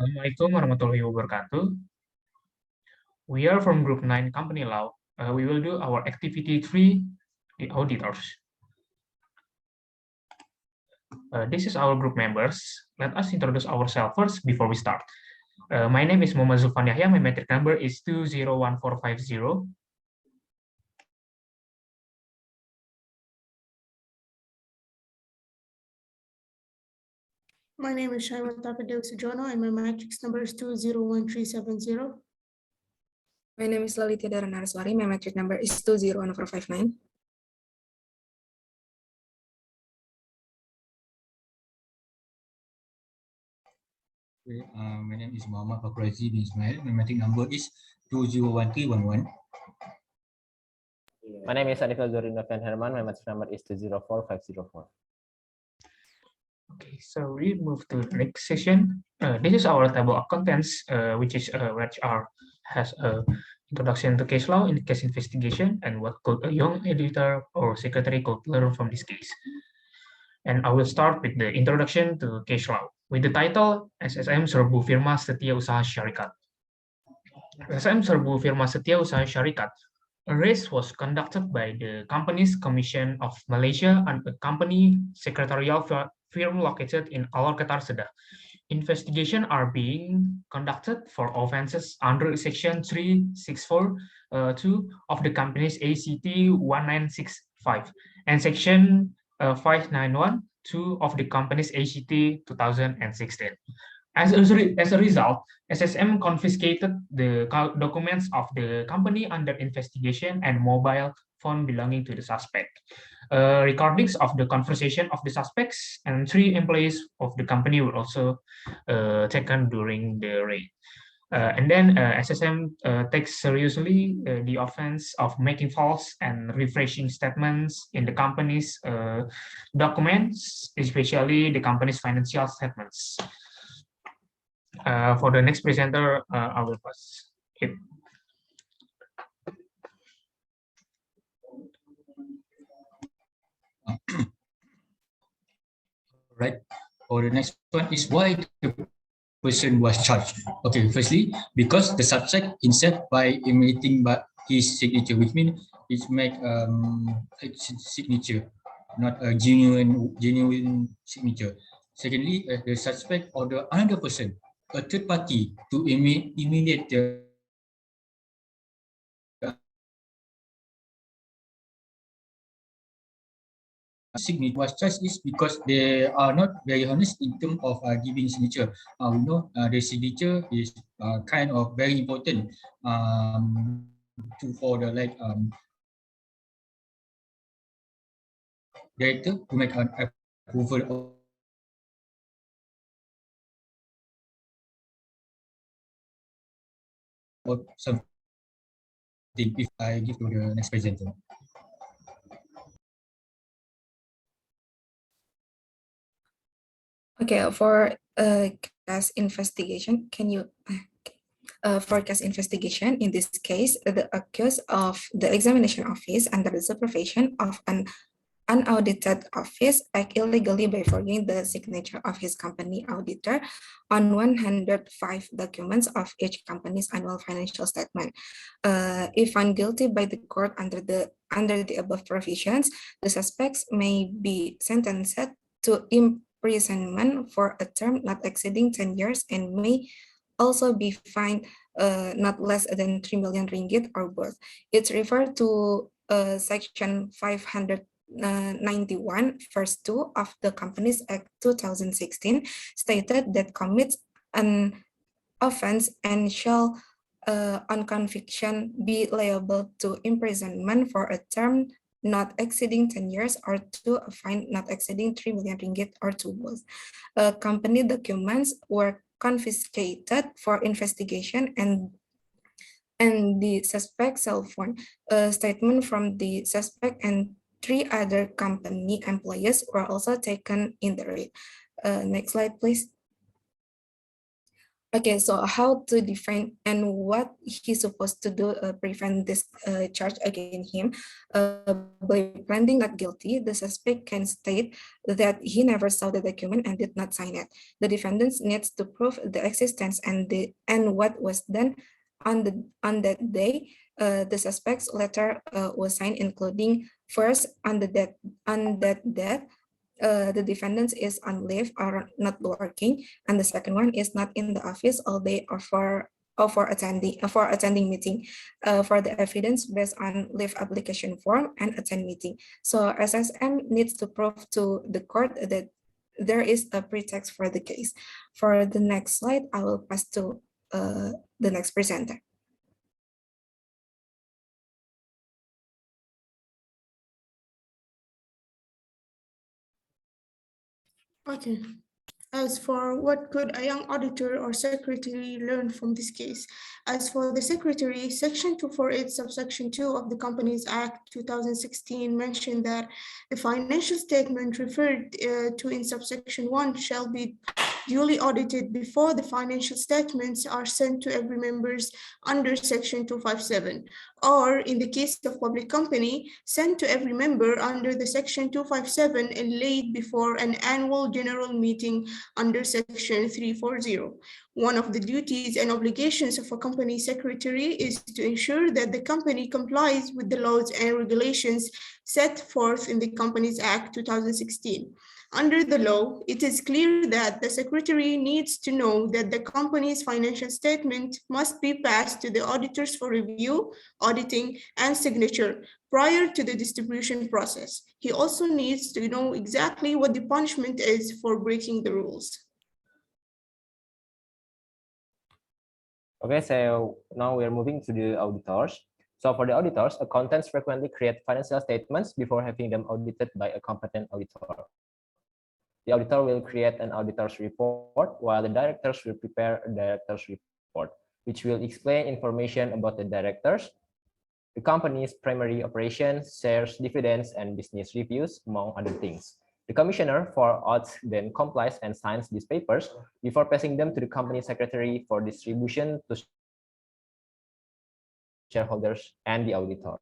Assalamualaikum warahmatullahi wabarakatuh. We are from Group 9 Company Law. We will do our activity 3, the auditors. This is our group members. Let us introduce ourselves first before we start. My name is Muhammad Zulfan Yahya. My metric number is 201450. My name is Shaimat Tapadev Sujono and my matrix number is 201370. My name is Lalita Daranarswari. My metric number is 201459. My name is Muhammad Fakrazi bin Ismail. My metric number is 201311. My name is Adifal Zorino Van Herman. My metric number is 204504. Okay, so we move to the next session. This is our table of contents, which has a introduction to case law in case investigation and what could a young editor or secretary could learn from this case. And I will start with the introduction to case law with the title SSM SERBU FIRMA SETIAUSAHA SYARIKAT. SSM SERBU FIRMA SETIAUSAHA SYARIKAT. A race was conducted by the Companies Commission of Malaysia and a company secretarial firm located in Alor Qatar, Jeddah. Investigations are being conducted for offenses under Section 364(2) of the company's ACT 1965 and Section 591(2) of the company's ACT 2016. As a result, SSM confiscated the documents of the company under investigation and mobile phone belonging to the suspect. Recordings of the conversation of the suspects and 3 employees of the company were also taken during the raid. And then SSM takes seriously the offense of making false and refreshing statements in the company's documents, especially the company's financial statements. For the next presenter, I will pass it. Right. For the next one is why the person was charged. Okay, firstly, because the subject himself by emulating his signature, which means it make signature, not a genuine signature. Secondly, the suspect or the another person, a third party, to emulate the signature was charged is because they are not very honest in terms of giving signature. We know the signature is kind of very important for the director to make an approval or something. If I give to the next presenter. Okay, for case investigation, for case investigation, in this case, the accused of the examination office under the supervision of an unaudited office act illegally by forging the signature of his company auditor on 105 documents of each company's annual financial statement. If found guilty by the court under the above provisions, the suspects may be sentenced to imprisonment for a term not exceeding 10 years and may also be fined not less than 3 million ringgit or both. It's referred to Section 591, verse 2 of the Companies Act 2016 stated that commits an offense and shall on conviction be liable to imprisonment for a term not exceeding 10 years or to a fine not exceeding 3 million ringgit or to both. Company documents were confiscated for investigation and the suspect's cell phone statement from the suspect and 3 other company employees were also taken in the raid. Next slide, please. Okay, so how to define and what he's supposed to do prevent this charge against him. By pleading not guilty, the suspect can state that he never saw the document and did not sign it. The defendant needs to prove the existence and what was done on that day. The suspect's letter was signed, including first on that death. The defendant is on leave or not working, and the second one is not in the office all day or for attending meeting for the evidence based on leave application form and attend meeting. So SSM needs to prove to the court that there is a pretext for the case. For the next slide, I will pass to the next presenter. Okay. As for what could a young auditor or secretary learn from this case? As for the secretary, Section 248, subsection 2 of the Companies Act 2016 mentioned that the financial statement referred to in subsection 1 shall be duly audited before the financial statements are sent to every members under Section 257, or in the case of public company, sent to every member under the Section 257 and laid before an annual general meeting under Section 340. One of the duties and obligations of a company secretary is to ensure that the company complies with the laws and regulations set forth in the Companies Act 2016. Under the law, it is clear that the secretary needs to know that the company's financial statement must be passed to the auditors for review, auditing, and signature prior to the distribution process. He also needs to know exactly what the punishment is for breaking the rules. Okay, so now we are moving to the auditors. So for the auditors, accountants frequently create financial statements before having them audited by a competent auditor. The auditor will create an auditor's report, while the directors will prepare a director's report, which will explain information about the directors, the company's primary operations, shares, dividends, and business reviews, among other things. The commissioner for audits then compiles and signs these papers before passing them to the company secretary for distribution to shareholders and the auditor.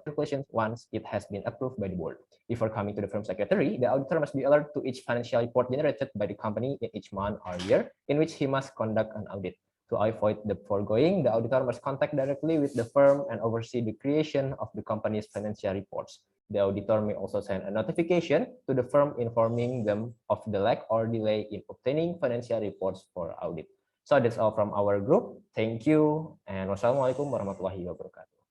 Calculations once it has been approved by the board. Before coming to the firm secretary, the auditor must be alert to each financial report generated by the company in each month or year in which he must conduct an audit. To avoid the foregoing, the auditor must contact directly with the firm and oversee the creation of the company's financial reports. The auditor may also send a notification to the firm informing them of the lack or delay in obtaining financial reports for audit. So that's all from our group. Thank you, and wassalamualaikum warahmatullahi wabarakatuh.